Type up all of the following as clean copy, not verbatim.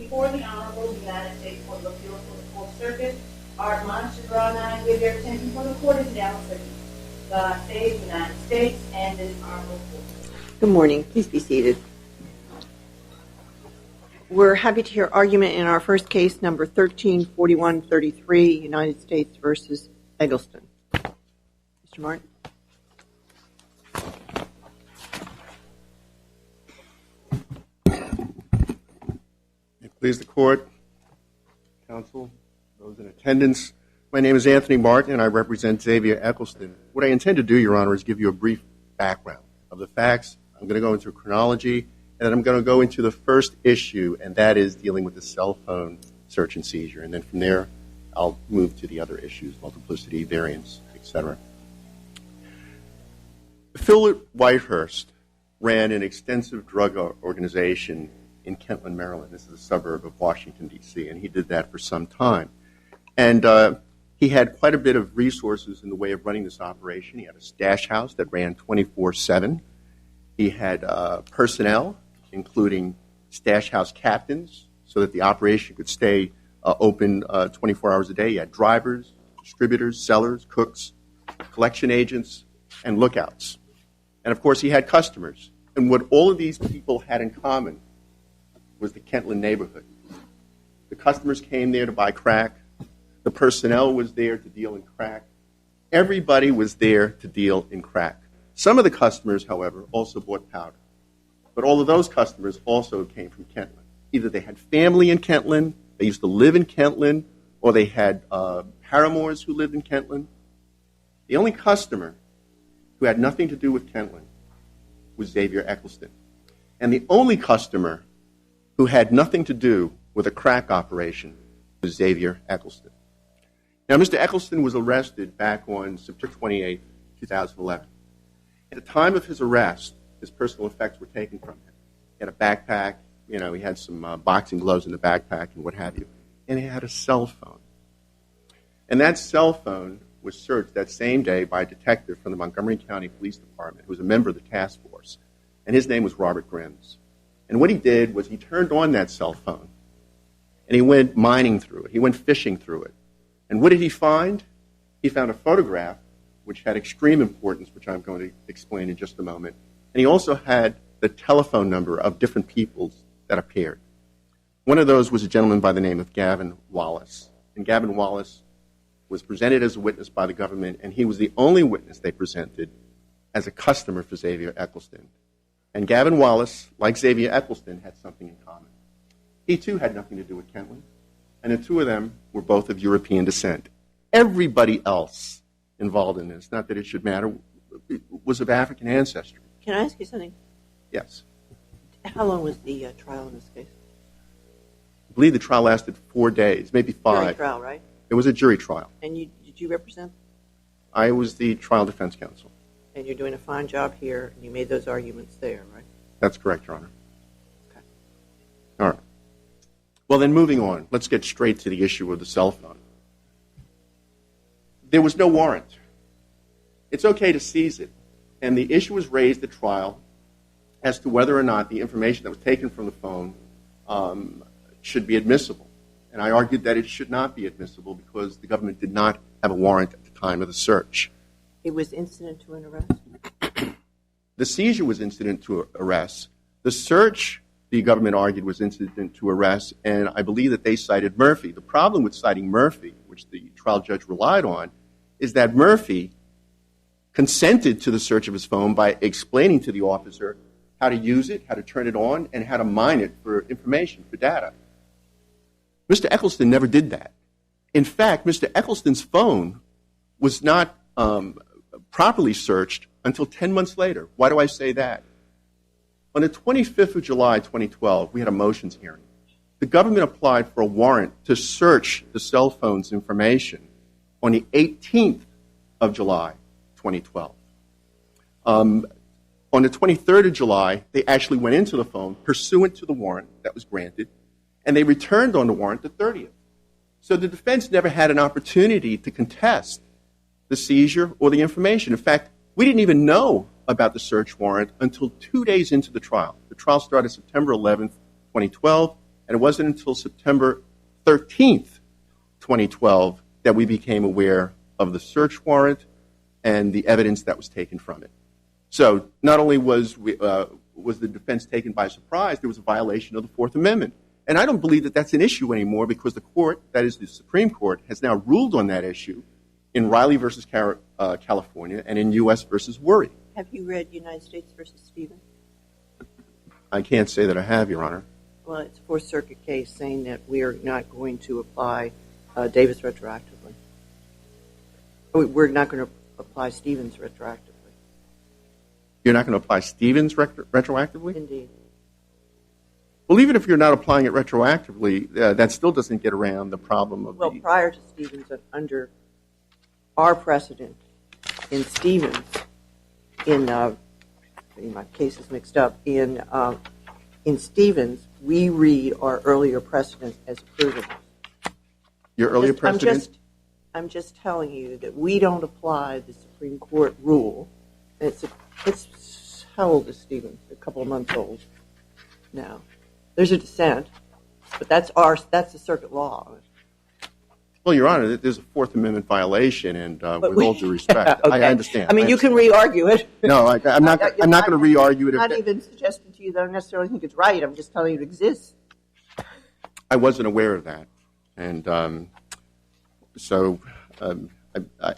before the Honorable United States Court of Appeals for the Fourth Circuit are admonished to draw nigh and give their attention, for the court is now sitting. God save the United States and this honorable court. Good morning. Please be seated. We're happy to hear argument in our first case, number 134133, United States versus Eccleston. Mr. Martin. Please the court, counsel, those in attendance. My name is Anthony Martin, and I represent Xavier Eccleston. What I intend to do, Your Honor, is give you a brief background of the facts. I'm going to go into chronology, and then I'm going to go into the first issue, and that is dealing with the cell phone search and seizure. And then from there, I'll move to the other issues, multiplicity, variance, etc. Philip Whitehurst ran an extensive drug organization in Kentland, Maryland. This is a suburb of Washington, D.C., and he did that for some time. And he had quite a bit of resources in the way of running this operation. He had a stash house that ran 24/7. He had personnel, including stash house captains, so that the operation could stay open 24 hours a day. He had drivers, distributors, sellers, cooks, collection agents, and lookouts. And, of course, he had customers. And what all of these people had in common was the Kentland neighborhood. The customers came there to buy crack. The personnel was there to deal in crack. Everybody was there to deal in crack. Some of the customers, however, also bought powder. But all of those customers also came from Kentland. Either they had family in Kentland, they used to live in Kentland, or they had paramours who lived in Kentland. The only customer who had nothing to do with Kentland was Xavier Eccleston. And the only customer who had nothing to do with a crack operation was Xavier Eccleston. Now, Mr. Eccleston was arrested back on September 28, 2011. At the time of his arrest, his personal effects were taken from him. He had a backpack, he had some boxing gloves in the backpack and what have you, and he had a cell phone. And that cell phone was searched that same day by a detective from the Montgomery County Police Department who was a member of the task force, and his name was Robert Grims. And what he did was he turned on that cell phone, and he went mining through it. He went fishing through it. And what did he find? He found a photograph which had extreme importance, which I'm going to explain in just a moment. And he also had the telephone number of different people that appeared. One of those was a gentleman by the name of Gavin Wallace. And Gavin Wallace was presented as a witness by the government, and he was the only witness they presented as a customer for Xavier Eccleston. And Gavin Wallace, like Xavier Eccleston, had something in common. He, too, had nothing to do with Kentland, and the two of them were both of European descent. Everybody else involved in this, not that it should matter, was of African ancestry. Can I ask you something? Yes. How long was the trial in this case? I believe the trial lasted 4 days, maybe 5. Jury trial, right? It was a jury trial. And did you represent? I was the trial defense counsel. And you're doing a fine job here, and you made those arguments there, right? That's correct, Your Honor. Okay. All right. Well, then moving on, let's get straight to the issue of the cell phone. There was no warrant. It's okay to seize it. And the issue was raised at trial as to whether or not the information that was taken from the phone should be admissible. And I argued that it should not be admissible because the government did not have a warrant at the time of the search. It was incident to an arrest? The seizure was incident to arrest. The search, the government argued, was incident to arrest, and I believe that they cited Murphy. The problem with citing Murphy, which the trial judge relied on, is that Murphy consented to the search of his phone by explaining to the officer how to use it, how to turn it on, and how to mine it for information, for data. Mr. Eccleston never did that. In fact, Mr. Eccleston's phone was not properly searched until 10 months later. Why do I say that? On the 25th of July, 2012, we had a motions hearing. The government applied for a warrant to search the cell phone's information on the 18th of July, 2012. On the 23rd of July, they actually went into the phone pursuant to the warrant that was granted, and they returned on the warrant the 30th. So the defense never had an opportunity to contest the seizure or the information. In fact, we didn't even know about the search warrant until 2 days into the trial. The trial started September 11th, 2012. And it wasn't until September 13th, 2012, that we became aware of the search warrant and the evidence that was taken from it. So not only was the defense taken by surprise, there was a violation of the Fourth Amendment. And I don't believe that that's an issue anymore because the court, that is the Supreme Court, has now ruled on that issue in Riley versus California and in U.S. versus Worry. Have you read United States versus Stevens? I can't say that I have, Your Honor. Well, it's a Fourth Circuit case saying that we are not going to apply Davis retroactively. We're not going to apply Stevens retroactively. You're not going to apply Stevens retroactively? Indeed. Well, even if you're not applying it retroactively, that still doesn't get around the problem of Well, prior to Stevens, under our precedent in Stevens, my case is mixed up, in Stevens, we read our earlier precedent as approving. Your earlier precedent? I'm just telling you that we don't apply the Supreme Court rule. It's how old is Stevens? A couple of months old now. There's a dissent, but that's the circuit law. Well, Your Honor, there's a Fourth Amendment violation, and with all due respect, okay. I understand. I mean, you can re-argue it. No, I'm not going to re-argue it. I'm not even suggesting to you that I necessarily think it's right. I'm just telling you it exists. I wasn't aware of that, and so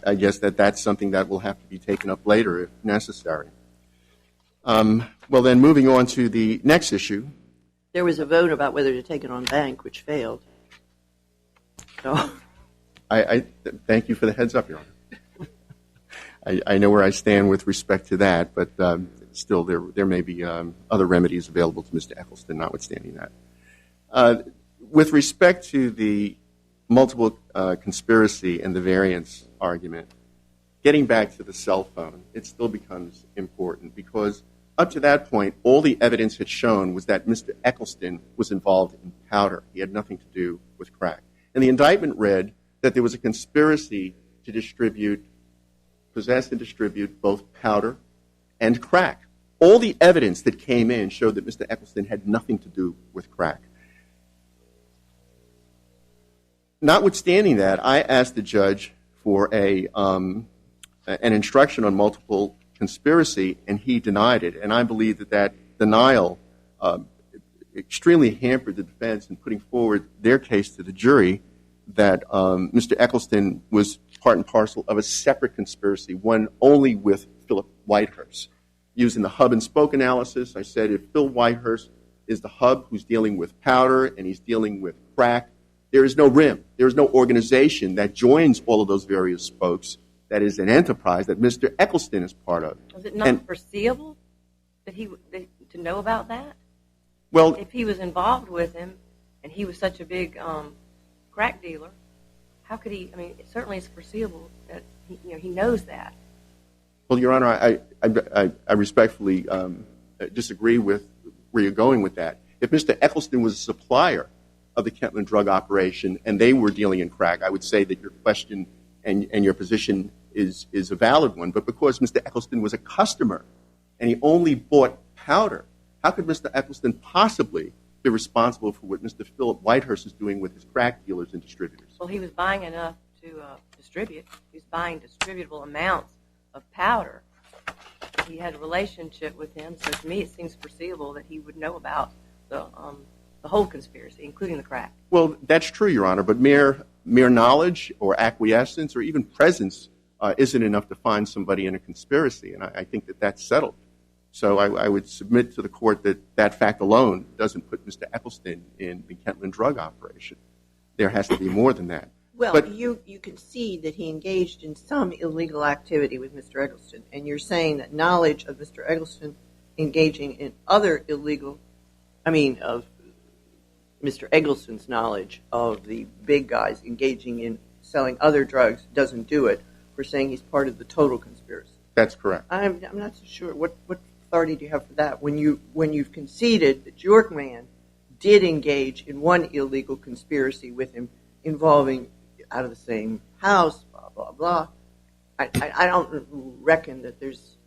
I guess that's something that will have to be taken up later if necessary. Well, then, moving on to the next issue. There was a vote about whether to take it on bank, which failed. So, I thank you for the heads up, Your Honor. I know where I stand with respect to that, but still, there may be other remedies available to Mr. Eccleston, notwithstanding that. With respect to the multiple conspiracy and the variance argument, getting back to the cell phone, it still becomes important because up to that point, all the evidence had shown was that Mr. Eccleston was involved in powder. He had nothing to do with crack. And the indictment read that there was a conspiracy to possess and distribute both powder and crack. All the evidence that came in showed that Mr. Eccleston had nothing to do with crack. Notwithstanding that, I asked the judge for an instruction on multiple conspiracy, and he denied it. And I believe that denial extremely hampered the defense in putting forward their case to the jury that Mr. Eccleston was part and parcel of a separate conspiracy, one only with Philip Whitehurst. Using the hub and spoke analysis, I said if Phil Whitehurst is the hub who's dealing with powder and he's dealing with crack, there is no rim. There is no organization that joins all of those various spokes that is an enterprise that Mr. Eccleston is part of. Was it not foreseeable to know about that? Well, if he was involved with him and he was such a big crack dealer, how could he? I mean, it certainly is foreseeable that he knows that. Well, Your Honor, I respectfully disagree with where you're going with that. If Mr. Eccleston was a supplier of the Kentland drug operation and they were dealing in crack, I would say that your question and your position is a valid one. But because Mr. Eccleston was a customer and he only bought powder, how could Mr. Eccleston possibly be responsible for what Mr. Philip Whitehurst is doing with his crack dealers and distributors? Well, he was buying enough to distribute. He was buying distributable amounts of powder. He had a relationship with him, so to me it seems foreseeable that he would know about the whole conspiracy, including the crack. Well, that's true, Your Honor, but mere knowledge or acquiescence or even presence isn't enough to find somebody in a conspiracy, and I think that that's settled. So I would submit to the court that fact alone doesn't put Mr. Eccleston in the Kentland drug operation. There has to be more than that. Well, but you concede that he engaged in some illegal activity with Mr. Eccleston, and you're saying that knowledge of Mr. Eccleston engaging in other illegal, of Mr. Eggleston's knowledge of the big guys engaging in selling other drugs doesn't do it. We're saying he's part of the total conspiracy. That's correct. I'm not so sure. What authority do you have for that? When you've conceded that Yorkman did engage in one illegal conspiracy with him involving out of the same house, blah, blah, blah. I don't reckon that there's...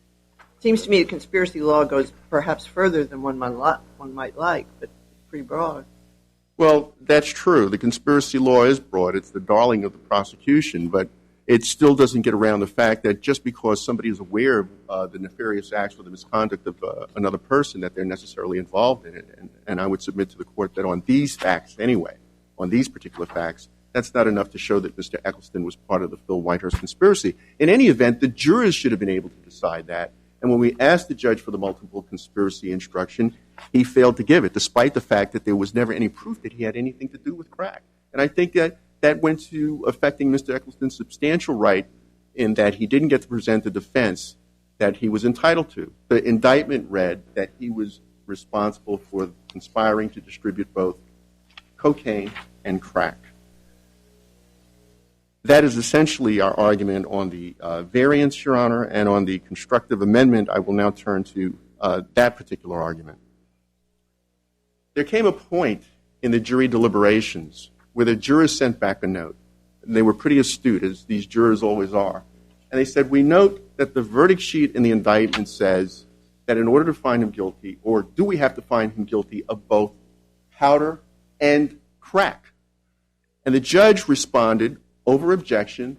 Seems to me the conspiracy law goes perhaps further than one might like, but pretty broad. Well, that's true. The conspiracy law is broad. It's the darling of the prosecution, but it still doesn't get around the fact that just because somebody is aware of the nefarious acts or the misconduct of another person, that they're necessarily involved in it. And I would submit to the court that on these facts anyway, on these particular facts, that's not enough to show that Mr. Eccleston was part of the Phil Whitehurst conspiracy. In any event, the jurors should have been able to decide that. And when we asked the judge for the multiple conspiracy instruction, he failed to give it, despite the fact that there was never any proof that he had anything to do with crack. And I think that went to affecting Mr. Eccleston's substantial right in that he didn't get to present the defense that he was entitled to. The indictment read that he was responsible for conspiring to distribute both cocaine and crack. That is essentially our argument on the variance, Your Honor, and on the constructive amendment. I will now turn to that particular argument. There came a point in the jury deliberations where the jurors sent back a note, and they were pretty astute, as these jurors always are, and they said, we note that the verdict sheet in the indictment says that in order to find him guilty, or do we have to find him guilty of both powder and crack? And the judge responded, over objection,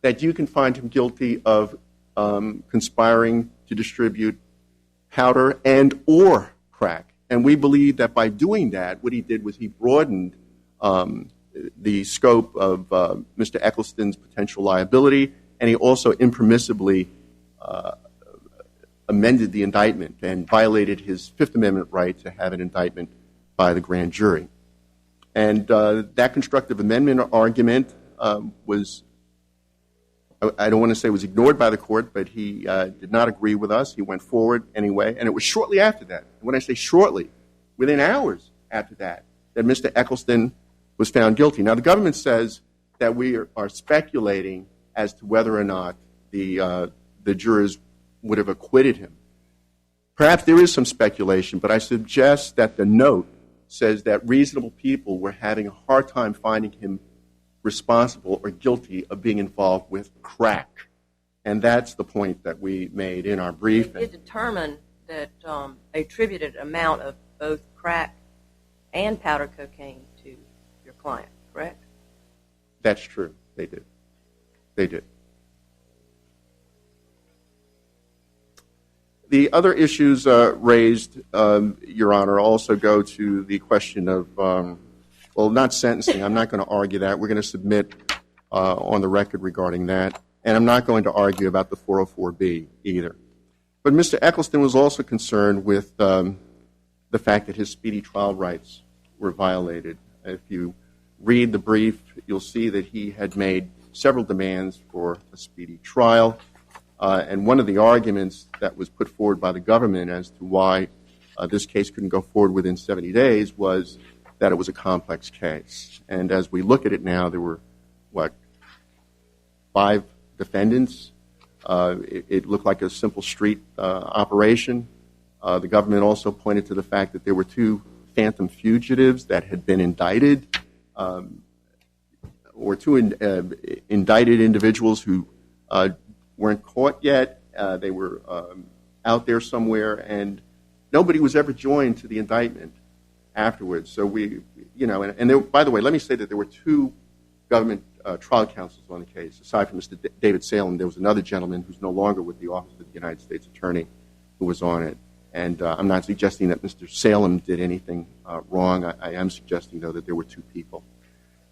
that you can find him guilty of conspiring to distribute powder and or crack. And we believe that by doing that, what he did was he broadened the scope of Mr. Eccleston's potential liability, and he also impermissibly amended the indictment and violated his Fifth Amendment right to have an indictment by the grand jury. And that constructive amendment argument was, I don't want to say was ignored by the court, but he did not agree with us. He went forward anyway, and it was shortly after that. When I say shortly, within hours after that Mr. Eccleston was found guilty. Now, the government says that we are speculating as to whether or not the jurors would have acquitted him. Perhaps there is some speculation, but I suggest that the note says that reasonable people were having a hard time finding him responsible or guilty of being involved with crack. And that's the point that we made in our brief. It determined that attributed amount of both crack and powder cocaine to your client, correct? That's true. They did. They did. The other issues raised, Your Honor, also go to the question of, well, not sentencing. I'm not going to argue that. We're going to submit on the record regarding that. And I'm not going to argue about the 404B either. But Mr. Eccleston was also concerned with the fact that his speedy trial rights were violated. If you read the brief, you'll see that he had made several demands for a speedy trial. And one of the arguments that was put forward by the government as to why this case couldn't go forward within 70 days was that it was a complex case. And as we look at it now, there were, 5 defendants. It looked like a simple street operation. The government also pointed to the fact that there were 2 phantom fugitives that had been indicted, or 2 indicted individuals who weren't caught yet. They were out there somewhere, and nobody was ever joined to the indictment afterwards. So we, and there, by the way, let me say that there were 2 government trial counsels on the case. Aside from Mr. David Salem, there was another gentleman who's no longer with the Office of the United States Attorney who was on it. And I'm not suggesting that Mr. Salem did anything wrong. I am suggesting, though, that there were 2 people.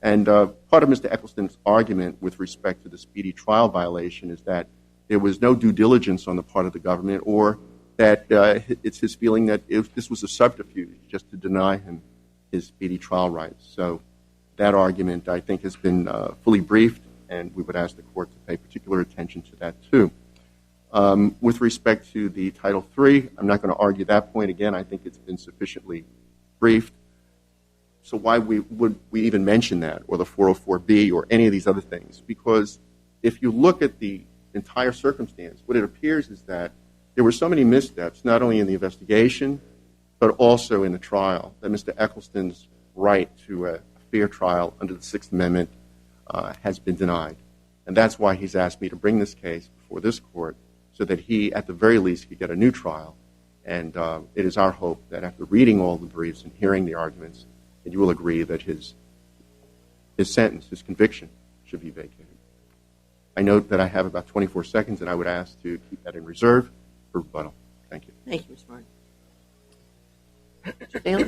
And part of Mr. Eccleston's argument with respect to the speedy trial violation is that there was no due diligence on the part of the government, or that it's his feeling that this was a subterfuge just to deny him his speedy trial rights. So that argument, I think, has been fully briefed, and we would ask the court to pay particular attention to that, too. With respect to the Title III, I'm not going to argue that point again. I think it's been sufficiently briefed. So why would we even mention that, or the 404B, or any of these other things? Because if you look at the entire circumstance, what it appears is that there were so many missteps, not only in the investigation, but also in the trial, that Mr. Eccleston's right to a fair trial under the Sixth Amendment has been denied. And that's why he's asked me to bring this case before this court, so that he, at the very least, could get a new trial. And it is our hope that after reading all the briefs and hearing the arguments, and you will agree that his sentence, his conviction, should be vacated. I note that I have about 24 seconds, and I would ask to keep that in reserve for rebuttal. Thank you. Thank you, Mr. Martin. Mr. Taylor?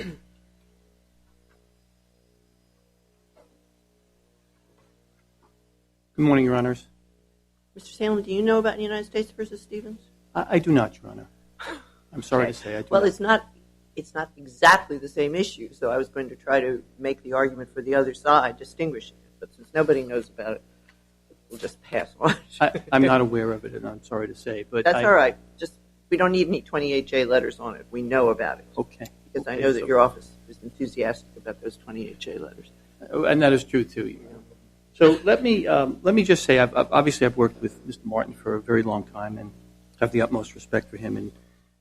Good morning, Your Honors. Mr. Salem, do you know about United States versus Stevens? I do not, Your Honor. I'm sorry to say I do Well, not. it's not exactly the same issue, so I was going to try to make the argument for the other side, distinguishing it. But since nobody knows about it, we'll just pass on. I'm not aware of it, and I'm sorry to say. But That's all right. Just we don't need any 28J letters on it. We know about it. Okay. Because I know that your office is enthusiastic about those 28J letters. And that is true, too. Your Honor. So let me just say, obviously I've worked with Mr. Martin for a very long time and have the utmost respect for him. And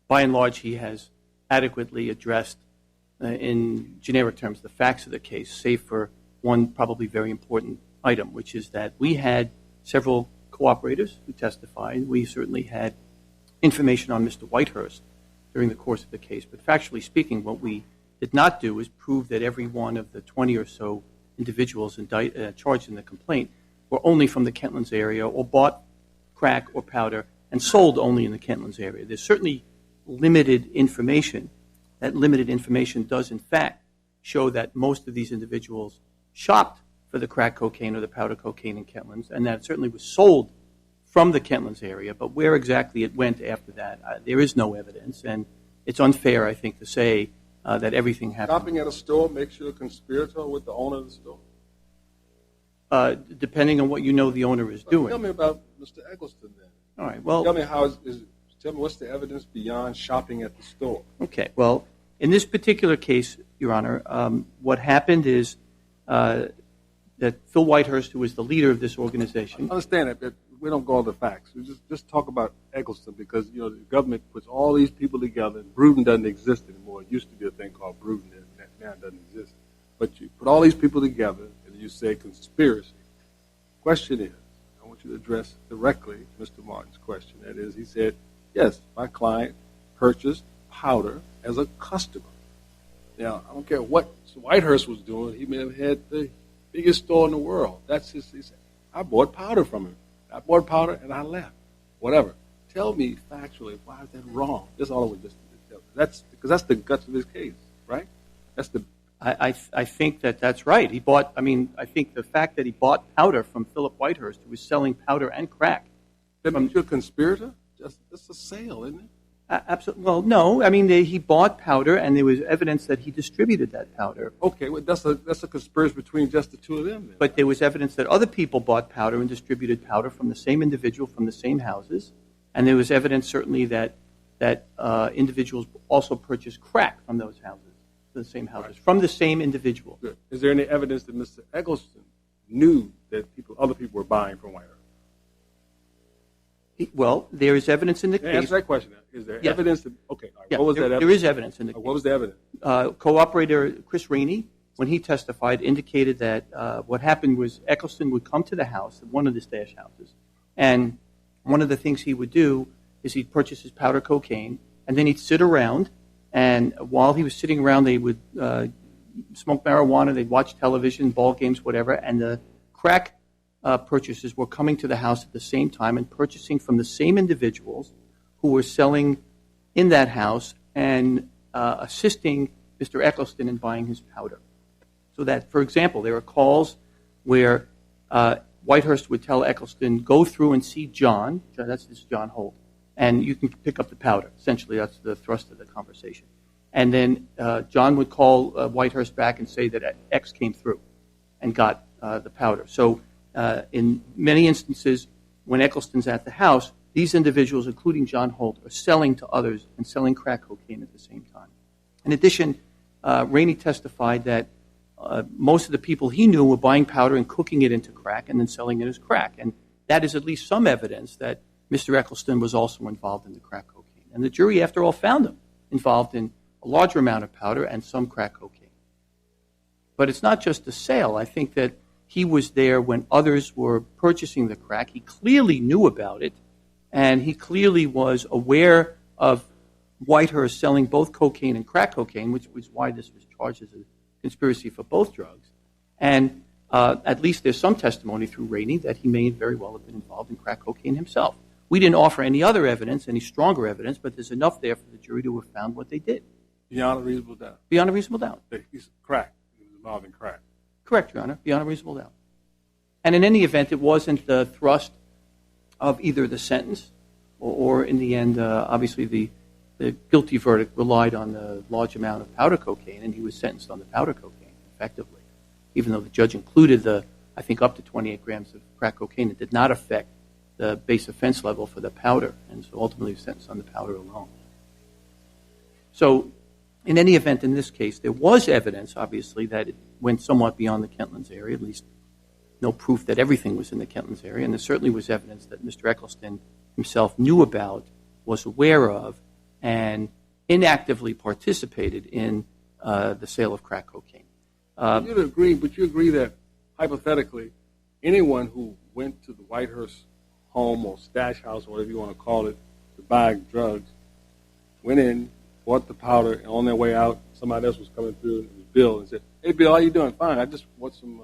by and large, he has adequately addressed, in generic terms, the facts of the case, save for one probably very important item, which is that we had several cooperators who testified. We certainly had information on Mr. Whitehurst during the course of the case. But factually speaking, what we did not do is prove that every one of the 20 or so individuals charged in the complaint were only from the Kentlands area or bought crack or powder and sold only in the Kentlands area. There's certainly limited information. That limited information does, in fact, show that most of these individuals shopped for the crack cocaine or the powder cocaine in Kentlands, and that it certainly was sold from the Kentlands area. But where exactly it went after that, there is no evidence, and it's unfair, I think, to say that everything happened. Shopping at a store makes you a conspirator with the owner of the store? Depending on what you know the owner is doing. Tell me about Mr. Eccleston then. All right. Well, tell me tell me what's the evidence beyond shopping at the store? Okay. Well, in this particular case, Your Honor, what happened is that Phil Whitehurst, who was the leader of this organization. I understand that, but we don't go all the facts. We just talk about Eccleston because the government puts all these people together. And Bruden doesn't exist anymore. It used to be a thing called Bruden, and now it doesn't exist. But you put all these people together, and you say conspiracy. Question is, I want you to address directly Mr. Martin's question. That is, he said, yes, my client purchased powder as a customer. Now, I don't care what Whitehurst was doing. He may have had the biggest store in the world. He said, I bought powder from him. I bought powder and I left. Whatever. Tell me factually, why is that wrong? That's all I would just tell you. Because that's the guts of this case, right? I think that's right. I think the fact that he bought powder from Philip Whitehurst, who was selling powder and crack. That makes you a conspirator? That's a sale, isn't it? Absolutely. Well, no. He bought powder, and there was evidence that he distributed that powder. Okay, well, that's a conspiracy between just the two of them, then. But there was evidence that other people bought powder and distributed powder from the same individual from the same houses, and there was evidence certainly that individuals also purchased crack from those houses, the same houses, from the same individual. Good. Is there any evidence that Mr. Eccleston knew that other people were buying from Whitehurst? Well, there is evidence in the case. Answer that question. Is there evidence? Okay. All right. Yeah, what was that evidence? There is evidence in the case. What was the evidence? Cooperator Chris Rainey, when he testified, indicated that what happened was Eccleston would come to the house, one of the stash houses, and one of the things he would do is he'd purchase his powder cocaine, and then he'd sit around, and while he was sitting around, they would smoke marijuana, they'd watch television, ball games, whatever, and the crack purchasers were coming to the house at the same time and purchasing from the same individuals who were selling in that house and assisting Mr. Eccleston in buying his powder. So that, for example, there are calls where Whitehurst would tell Eccleston, go through and see John, that's this John Holt, and you can pick up the powder. Essentially, that's the thrust of the conversation. And then John would call Whitehurst back and say that X came through and got the powder. So in many instances, when Eccleston's at the house, these individuals, including John Holt, are selling to others and selling crack cocaine at the same time. In addition, Rainey testified that most of the people he knew were buying powder and cooking it into crack and then selling it as crack. And that is at least some evidence that Mr. Eccleston was also involved in the crack cocaine. And the jury, after all, found him involved in a larger amount of powder and some crack cocaine. But it's not just a sale. I think that he was there when others were purchasing the crack. He clearly knew about it, and he clearly was aware of Whitehurst selling both cocaine and crack cocaine, which was why this was charged as a conspiracy for both drugs. And at least there's some testimony through Rainey that he may very well have been involved in crack cocaine himself. We didn't offer any other evidence, any stronger evidence, but there's enough there for the jury to have found what they did. Beyond a reasonable doubt. Beyond a reasonable doubt. He's crack. He was involved in crack. Correct, Your Honor. Beyond a reasonable doubt. And in any event, it wasn't the thrust of either the sentence or in the end, obviously, the guilty verdict relied on the large amount of powder cocaine, and he was sentenced on the powder cocaine, effectively. Even though the judge included I think up to 28 grams of crack cocaine, it did not affect the base offense level for the powder, and so ultimately he was sentenced on the powder alone. So in any event, in this case, there was evidence, obviously, that it went somewhat beyond the Kentlands area, at least no proof that everything was in the Kentlands area, and there certainly was evidence that Mr. Eccleston himself knew about, was aware of, and inactively participated in the sale of crack cocaine. You'd agree, but you agree that, hypothetically, anyone who went to the Whitehurst home or stash house, or whatever you want to call it, to buy drugs, went in, bought the powder, and on their way out, somebody else was coming through, and it was Bill, and said, "Hey, Bill, how you doing? Fine. I just want some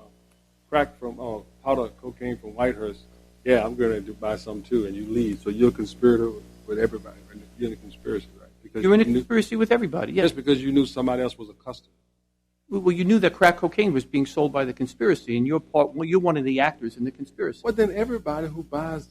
crack from powder cocaine from Whitehurst. Yeah, I'm going to buy some too," and you leave. So you're a conspirator with everybody. You're in a conspiracy, right? Because you're in a conspiracy with everybody, yes. Just because you knew somebody else was a customer. Well, you knew that crack cocaine was being sold by the conspiracy, and you're one of the actors in the conspiracy. Well, then everybody who buys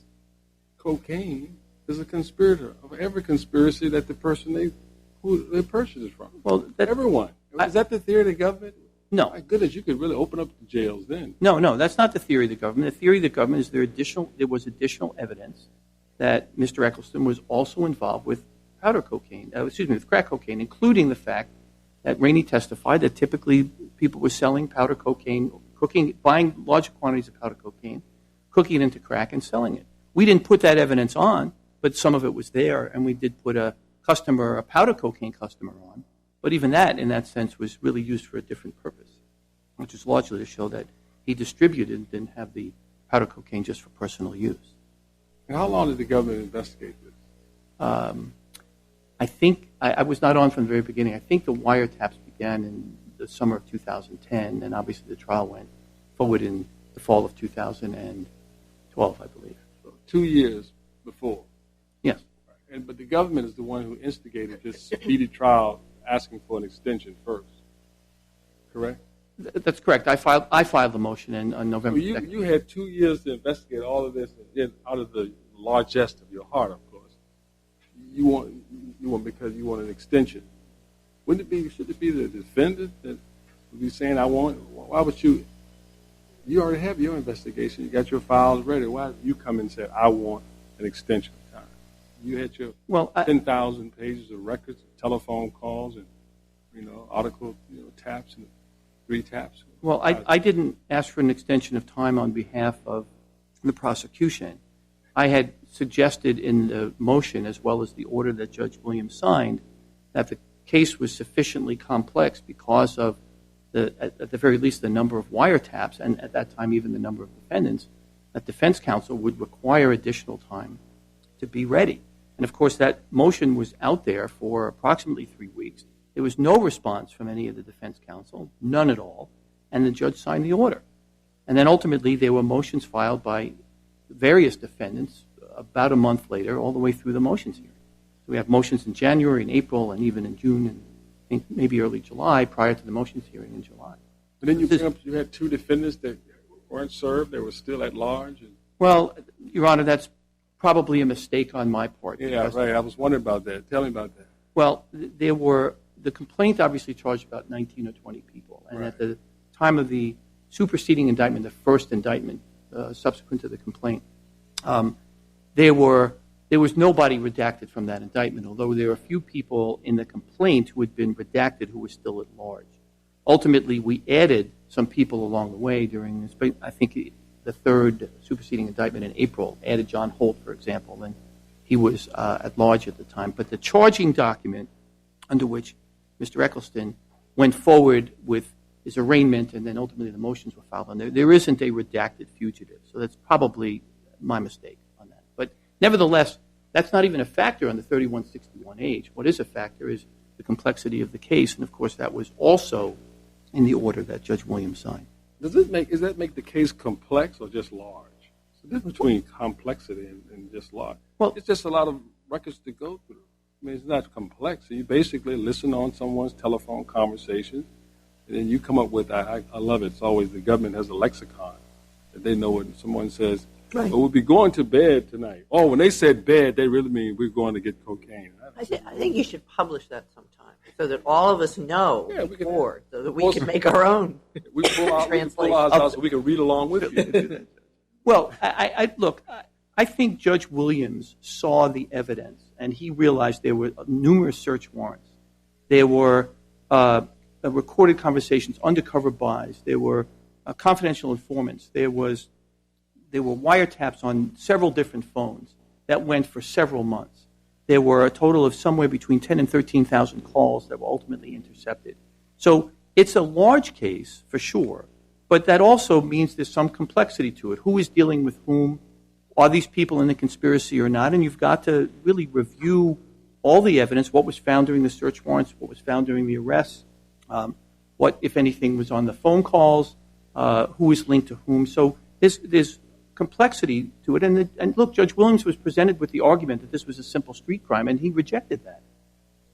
cocaine is a conspirator of every conspiracy that the person who they purchased it from. Well, everyone. Is that the theory of the government? No. My goodness, you could really open up the jails then. No, that's not the theory of the government. The theory of the government is there was additional evidence that Mr. Eccleston was also involved with with crack cocaine, including the fact that Rainey testified that typically people were selling powder cocaine, buying large quantities of powder cocaine, cooking it into crack, and selling it. We didn't put that evidence on, but some of it was there, and we did put a powder cocaine customer on. But even that, in that sense, was really used for a different purpose, which is largely to show that he distributed and didn't have the powder cocaine just for personal use. And how long did the government investigate this? I think, I was not on from the very beginning. I think the wiretaps began in the summer of 2010, and obviously the trial went forward in the fall of 2012, I believe. So 2 years before. Yes. But the government is the one who instigated this speedy trial, asking for an extension first. Correct? That's correct. I filed the motion on November 2nd. So you had 2 years to investigate all of this, and then out of the largest of your heart, of course, you want because you want an extension. Should it be the defendant that would be saying, why would you already have your investigation, you got your files ready, why did you come and say, I want an extension of time? You had your 10,000 pages of records, telephone calls, and article taps and 3 taps. Well, I didn't ask for an extension of time on behalf of the prosecution. I had suggested in the motion, as well as the order that Judge Williams signed, that the case was sufficiently complex because of, at the very least, the number of wiretaps, and at that time even the number of defendants, that defense counsel would require additional time to be ready. And, of course, that motion was out there for approximately 3 weeks. There was no response from any of the defense counsel, none at all, and the judge signed the order. And then ultimately there were motions filed by various defendants about a month later, all the way through the motions hearing. So we have motions in January and April and even in June and I think maybe early July prior to the motions hearing in July. But then you had 2 defendants that weren't served, they were still at large? Well, Your Honor, that's probably a mistake on my part. Yeah, right. I was wondering about that. Tell me about that. Well, the complaint obviously charged about 19 or 20 people. And at the time of the superseding indictment, the first indictment subsequent to the complaint, there was nobody redacted from that indictment, although there were a few people in the complaint who had been redacted who were still at large. Ultimately, we added some people along the way during this, but I think the third superseding indictment in April added John Holt, for example, and he was at large at the time. But the charging document under which Mr. Eccleston went forward with his arraignment and then ultimately the motions were filed on there isn't a redacted fugitive. So that's probably my mistake on that. But nevertheless, that's not even a factor on the 3161H. What is a factor is the complexity of the case, and of course that was also in the order that Judge Williams signed. Does that make the case complex or just large? It's the difference between complexity and just large. Well, it's just a lot of records to go through. I mean, it's not complex. You basically listen on someone's telephone conversation, and then you come up with, I love it, it's always the government has a lexicon that they know when someone says, Right. we'll be going to bed tonight. Oh, when they said bed, they really mean we're going to get cocaine. I think you should publish that sometime so that all of us know before, so that we can make our own translation. Out so we can read along with you. Well, I think Judge Williams saw the evidence, and he realized there were numerous search warrants. There were recorded conversations, undercover buys. There were confidential informants. There were wiretaps on several different phones that went for several months. There were a total of somewhere between 10 and 13,000 calls that were ultimately intercepted. So it's a large case for sure, but that also means there's some complexity to it. Who is dealing with whom? Are these people in the conspiracy or not? And you've got to really review all the evidence, what was found during the search warrants, what was found during the arrests, what, if anything, was on the phone calls, who is linked to whom. So there's complexity to it. And look, Judge Williams was presented with the argument that this was a simple street crime, and he rejected that.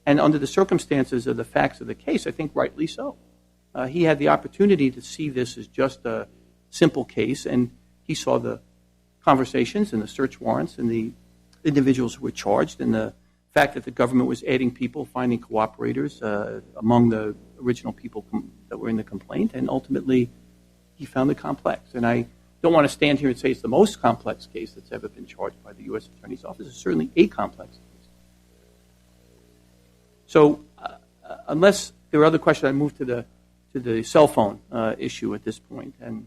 And under the circumstances of the facts of the case, I think rightly so. He had the opportunity to see this as just a simple case, and he saw the conversations and the search warrants and the individuals who were charged and the fact that the government was adding people, finding cooperators among the original people that were in the complaint, and ultimately he found it complex. And I don't want to stand here and say it's the most complex case that's ever been charged by the U.S. Attorney's Office. It's certainly a complex case. So unless there are other questions, I move to the cell phone issue at this point. And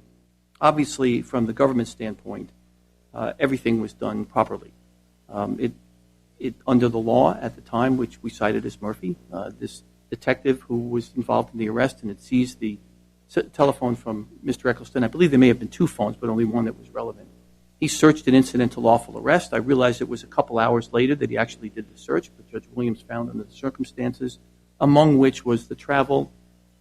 obviously, from the government standpoint, everything was done properly. Under the law at the time, which we cited as Murphy, this detective who was involved in the arrest and had seized the telephone from Mr. Eccleston, I believe there may have been two phones, but only one that was relevant. He searched an incident to lawful arrest. I realized it was a couple hours later that he actually did the search, but Judge Williams found under the circumstances, among which was the travel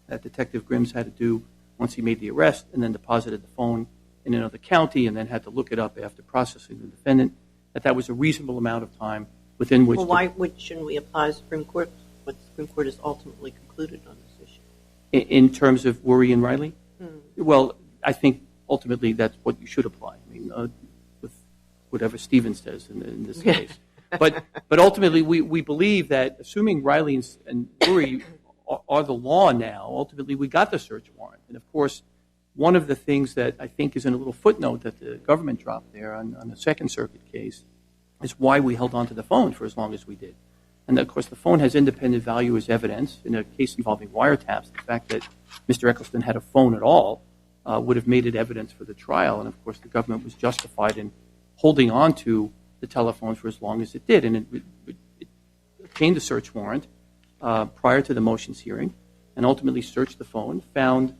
that Detective Grims had to do once he made the arrest and then deposited the phone in another county and then had to look it up after processing the defendant, that was a reasonable amount of time within which... Well, why shouldn't we apply Supreme Court, what the Supreme Court has ultimately concluded on this issue? In terms of Worry and Riley? Well, I think ultimately that's what you should apply. I mean, with whatever Stevens says in this case. But ultimately, we believe that assuming Riley and Worry are the law now, ultimately we got the search warrant. And of course, one of the things that I think is in a little footnote that the government dropped there on the Second Circuit case is why we held on to the phone for as long as we did. And of course, the phone has independent value as evidence. In a case involving wiretaps, the fact that Mr. Eccleston had a phone at all would have made it evidence for the trial. And of course, the government was justified in holding on to the telephone for as long as it did. And it obtained a search warrant prior to the motions hearing and ultimately searched the phone, found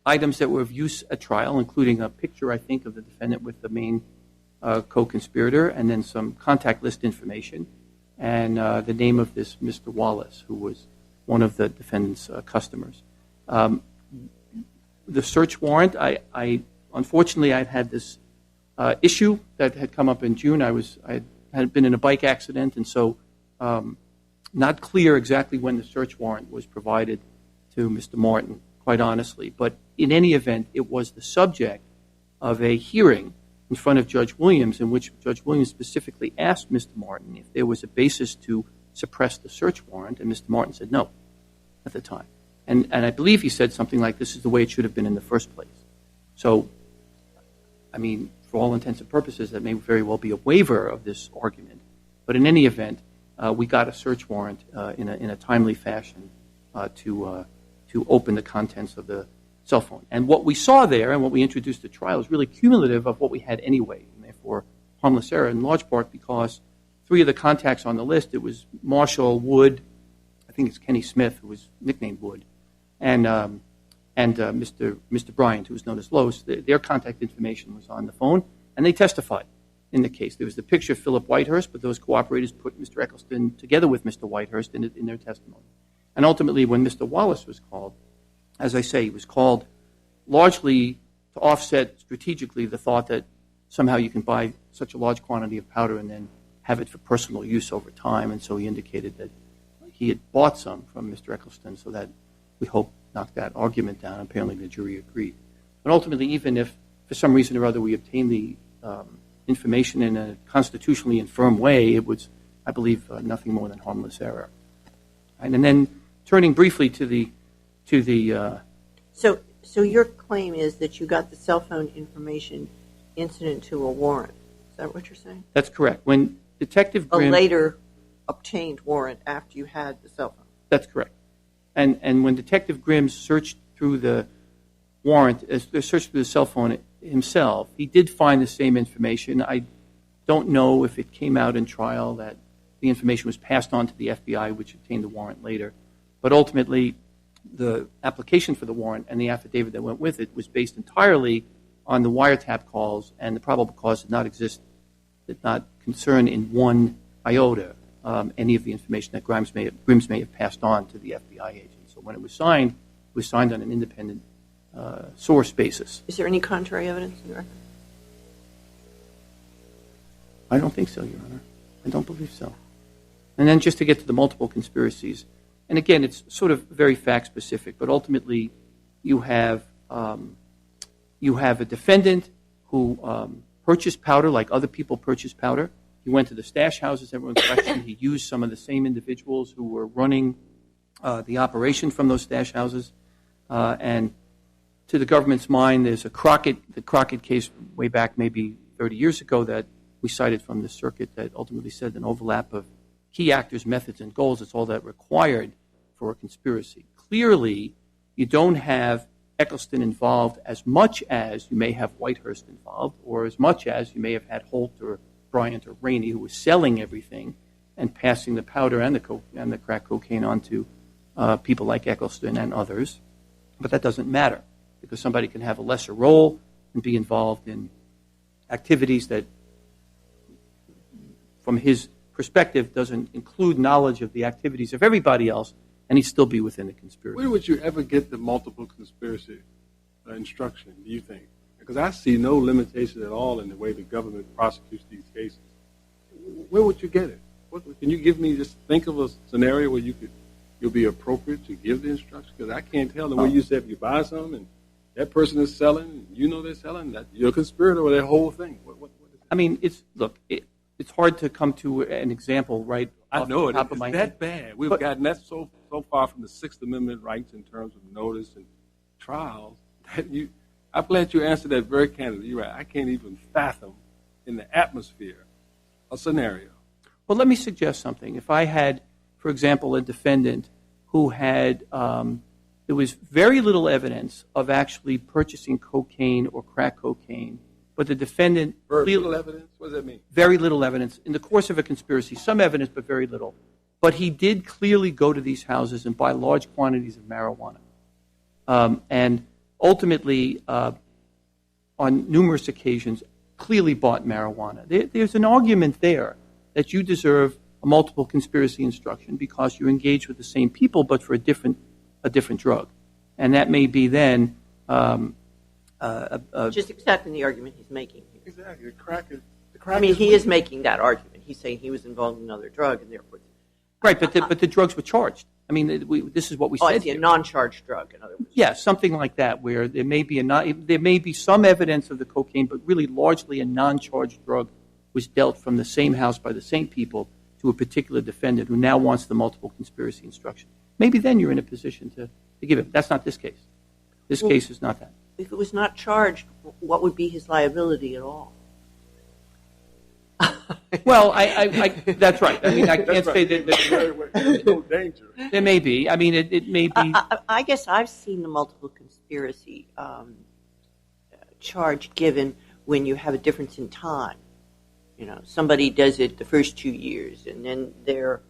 items that were of use at trial, including a picture, I think, of the defendant with the main co-conspirator, and then some contact list information, and the name of this Mr. Wallace, who was one of the defendant's customers. The search warrant, unfortunately, I'd had this issue that had come up in June. I had been in a bike accident, and so not clear exactly when the search warrant was provided to Mr. Martin, quite honestly. But in any event, it was the subject of a hearing in front of Judge Williams, in which Judge Williams specifically asked Mr. Martin if there was a basis to suppress the search warrant, and Mr. Martin said no at the time. And I believe he said something like, this is the way it should have been in the first place. So, I mean, for all intents and purposes, that may very well be a waiver of this argument. But in any event, we got a search warrant in a timely fashion to open the contents of the cell phone. And what we saw there and what we introduced at trial is really cumulative of what we had anyway, and therefore harmless error, in large part because three of the contacts on the list, it was Marshall, Wood, I think it's Kenny Smith, who was nicknamed Wood, and Mr. Bryant, who was known as Lowe's. Their contact information was on the phone, and they testified in the case. There was the picture of Philip Whitehurst, but those cooperators put Mr. Eccleston together with Mr. Whitehurst in their testimony. And ultimately, when Mr. Wallace was called, as I say, he was called largely to offset strategically the thought that somehow you can buy such a large quantity of powder and then have it for personal use over time. And so he indicated that he had bought some from Mr. Eccleston, so that we hope knocked that argument down. Apparently the jury agreed. But ultimately, even if for some reason or other we obtained the information in a constitutionally infirm way, it was, I believe, nothing more than harmless error. And then turning briefly to the So your claim is that you got the cell phone information incident to a warrant. Is that what you're saying? That's correct. When Detective Grimm... A later obtained warrant after you had the cell phone. That's correct. And when Detective Grimm searched through the warrant, searched through the cell phone himself, he did find the same information. I don't know if it came out in trial that the information was passed on to the FBI, which obtained the warrant later. But ultimately, the application for the warrant and the affidavit that went with it was based entirely on the wiretap calls, and the probable cause did not exist, did not concern in one iota any of the information that Grimm may have passed on to the FBI agent. So when it was signed on an independent source basis. Is there any contrary evidence in the record? I don't think so, Your Honor. I don't believe so. And then just to get to the multiple conspiracies, and again, it's sort of very fact-specific, but ultimately you have a defendant who purchased powder like other people purchased powder. He went to the stash houses everyone questioned. He used some of the same individuals who were running the operation from those stash houses. And to the government's mind, there's the Crockett case way back maybe 30 years ago that we cited from the circuit that ultimately said an overlap of key actors, methods, and goals is all that required for a conspiracy. Clearly, you don't have Eccleston involved as much as you may have Whitehurst involved, or as much as you may have had Holt or Bryant or Rainey, who was selling everything and passing the powder and the crack cocaine on to people like Eccleston and others. But that doesn't matter, because somebody can have a lesser role and be involved in activities that, from his perspective, doesn't include knowledge of the activities of everybody else, and he'd still be within the conspiracy. Where would you ever get the multiple conspiracy instruction, do you think? Because I see no limitation at all in the way the government prosecutes these cases. Where would you get it? Can you give me, just think of a scenario where you'll be appropriate to give the instruction? Because I can't tell the way you said if you buy something and that person is selling, and you know they're selling, that you're a conspirator with that whole thing. What is it? I mean, it's hard to come to an example right I know off the it. top of my It's head. that bad. We've gotten that so far from the Sixth Amendment rights in terms of notice and trials that I'm glad you answered that very candidly. You're right. I can't even fathom in the atmosphere a scenario. Well, let me suggest something. If I had, for example, a defendant who had, there was very little evidence of actually purchasing cocaine or crack cocaine, but the defendant... Very little evidence? What does that mean? Very little evidence. In the course of a conspiracy, some evidence, but very little. But he did clearly go to these houses and buy large quantities of marijuana. And ultimately, on numerous occasions, clearly bought marijuana. There's an argument there that you deserve a multiple conspiracy instruction because you engage with the same people but for a different drug. And that may be then... just accepting the argument he's making. Exactly. The crack he is making that argument. He's saying he was involved in another drug, and therefore... Right, but the drugs were charged. I mean, this is what we said. It's a non-charged drug, in other words. Yeah, something like that, where there may be some evidence of the cocaine, but really largely a non-charged drug was dealt from the same house by the same people to a particular defendant who now wants the multiple conspiracy instruction. Maybe then you're in a position to give it. That's not this case. This case is not that. If it was not charged, what would be his liability at all? Well, that's right. I mean, I can't say that there's no danger. There may be. I mean, it may be. I guess I've seen the multiple conspiracy charge given when you have a difference in time. You know, somebody does it the first 2 years, and then they're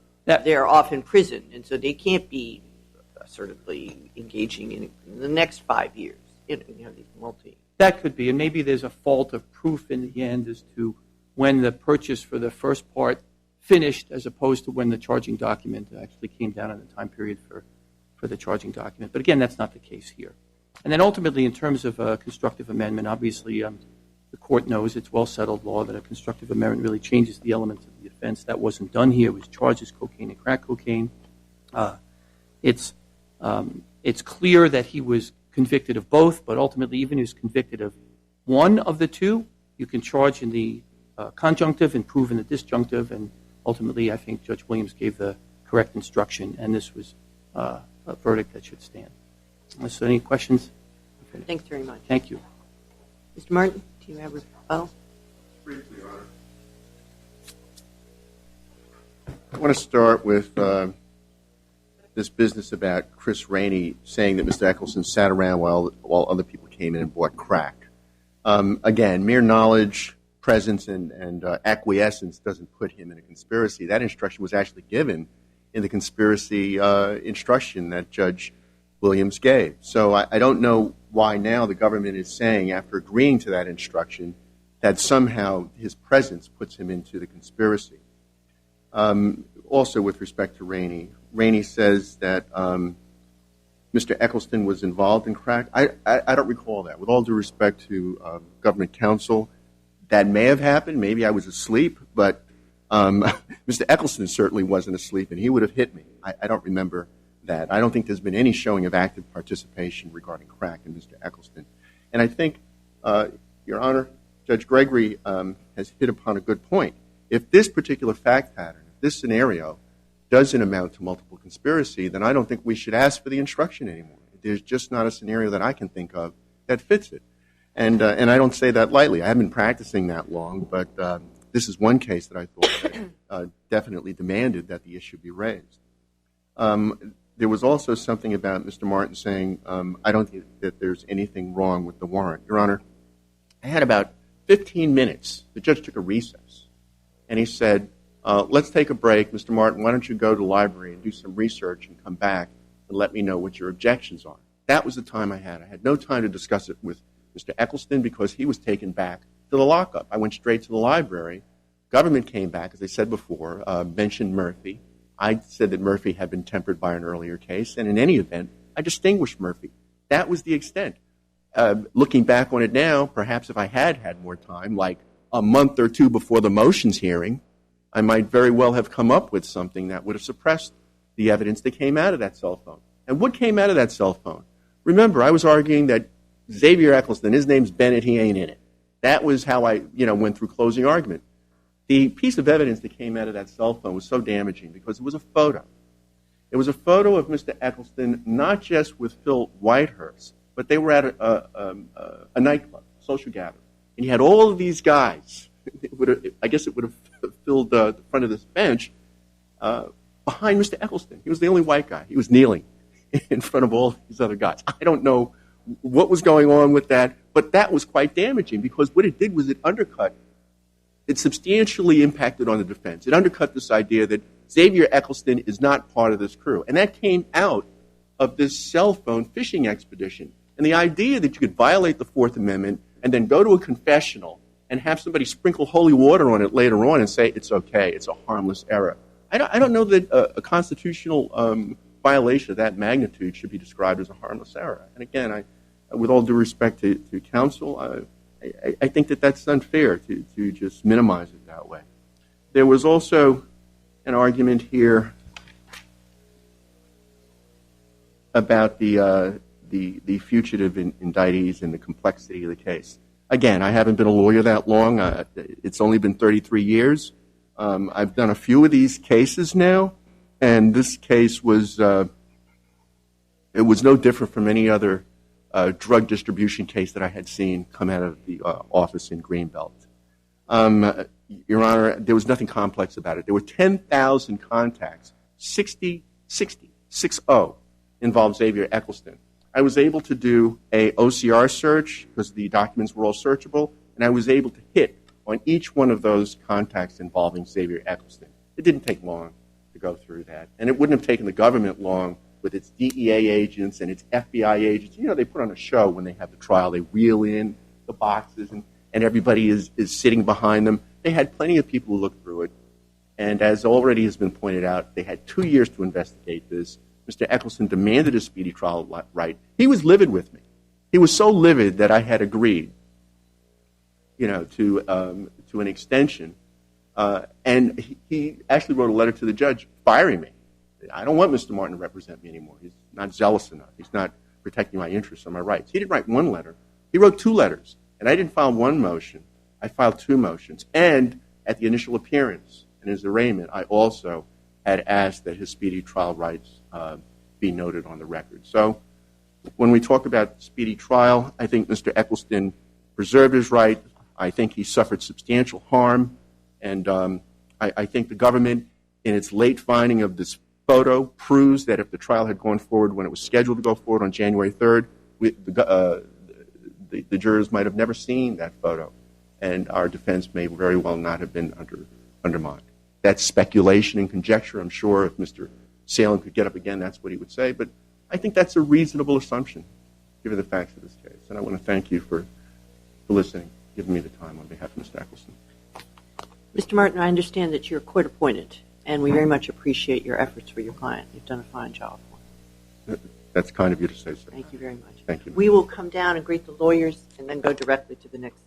off in prison, and so they can't be assertively engaging in the next 5 years. You know, these That could be, and maybe there's a fault of proof in the end as to when the purchase for the first part finished as opposed to when the charging document actually came down in the time period for the charging document. But again, that's not the case here. And then ultimately, in terms of a constructive amendment, obviously the court knows it's well-settled law that a constructive amendment really changes the elements of the offense. That wasn't done here. It was charged as cocaine and crack cocaine. It's clear that he was convicted of both, but ultimately even if he was convicted of one of the two, you can charge in the conjunctive and prove in the disjunctive, and ultimately I think Judge Williams gave the correct instruction, and this was a verdict that should stand. Unless there are any questions? Thanks very much. Thank you. Mr. Martin, do you have a rebuttal? Briefly, Your Honor. I want to start with this business about Chris Rainey saying that Mr. Eccleston sat around while other people came in and bought crack. Again, mere knowledge, presence, and acquiescence doesn't put him in a conspiracy. That instruction was actually given in the conspiracy instruction that Judge Williams gave. So I don't know why now the government is saying, after agreeing to that instruction, that somehow his presence puts him into the conspiracy. Also, with respect to Rainey, Rainey says that Mr. Eccleston was involved in crack. I don't recall that. With all due respect to government counsel, that may have happened. Maybe I was asleep, but Mr. Eccleston certainly wasn't asleep, and he would have hit me. I don't remember that. I don't think there's been any showing of active participation regarding crack in Mr. Eccleston. And I think, Your Honor, Judge Gregory has hit upon a good point. If this particular fact pattern, if this scenario doesn't amount to multiple conspiracy, then I don't think we should ask for the instruction anymore. There's just not a scenario that I can think of that fits it. And I don't say that lightly. I haven't been practicing that long, but this is one case that I thought definitely demanded that the issue be raised. There was also something about Mr. Martin saying, I don't think that there's anything wrong with the warrant. Your Honor, I had about 15 minutes. The judge took a recess, and he said, let's take a break. Mr. Martin, why don't you go to the library and do some research and come back and let me know what your objections are. That was the time I had. I had no time to discuss it with Mr. Eccleston because he was taken back to the lockup. I went straight to the library. Government came back, as I said before, mentioned Murphy. I said that Murphy had been tempered by an earlier case, and in any event, I distinguished Murphy. That was the extent. Looking back on it now, perhaps if I had more time, like a month or two before the motions hearing, I might very well have come up with something that would have suppressed the evidence that came out of that cell phone. And what came out of that cell phone? Remember, I was arguing that Xavier Eccleston, his name's Bennett, he ain't in it. That was how I went through closing argument. The piece of evidence that came out of that cell phone was so damaging because it was a photo. It was a photo of Mr. Eccleston, not just with Phil Whitehurst, but they were at a nightclub, a social gathering. And you had all of these guys. I guess it would have filled the front of this bench behind Mr. Eccleston. He was the only white guy. He was kneeling in front of all these other guys. I don't know what was going on with that, but that was quite damaging because what it did was it substantially impacted on the defense. It undercut this idea that Xavier Eccleston is not part of this crew. And that came out of this cell phone phishing expedition. And the idea that you could violate the Fourth Amendment and then go to a confessional and have somebody sprinkle holy water on it later on and say it's okay, it's a harmless error. I don't know that a constitutional violation of that magnitude should be described as a harmless error. And again, with all due respect to counsel, I think that that's unfair to just minimize it that way. There was also an argument here about the fugitive indictees and the complexity of the case. Again, I haven't been a lawyer that long. It's only been 33 years. I've done a few of these cases now, and this case was no different from any other drug distribution case that I had seen come out of the office in Greenbelt. Your Honor, there was nothing complex about it. There were 10,000 contacts, 60 involved Xavier Eccleston. I was able to do a OCR search because the documents were all searchable, and I was able to hit on each one of those contacts involving Xavier Eccleston. It didn't take long to go through that, and it wouldn't have taken the government long with its DEA agents and its FBI agents. You know, they put on a show when they have the trial. They reel in the boxes, and everybody is sitting behind them. They had plenty of people who looked through it, and as already has been pointed out, they had 2 years to investigate this. Mr. Eccleston demanded a speedy trial right, he was livid with me. He was so livid that I had agreed, to an extension. And he actually wrote a letter to the judge firing me. I don't want Mr. Martin to represent me anymore. He's not zealous enough. He's not protecting my interests or my rights. He didn't write one letter. He wrote 2 letters. And I didn't file one motion. I filed 2 motions. And at the initial appearance in his arraignment, I also had asked that his speedy trial rights be noted on the record. So when we talk about speedy trial, I think Mr. Eccleston preserved his right. I think he suffered substantial harm. And I think the government, in its late finding of this photo, proves that if the trial had gone forward when it was scheduled to go forward on January 3rd, the jurors might have never seen that photo, and our defense may very well not have been undermined. That's speculation and conjecture. I'm sure if Mr. Salem could get up again, that's what he would say. But I think that's a reasonable assumption, given the facts of this case. And I want to thank you for listening, giving me the time on behalf of Mr. Eccleston. Mr. Martin, I understand that you're court appointed, and we very much appreciate your efforts for your client. You've done a fine job. That's kind of you to say so. Thank you very much. Thank you. We will come down and greet the lawyers and then go directly to the next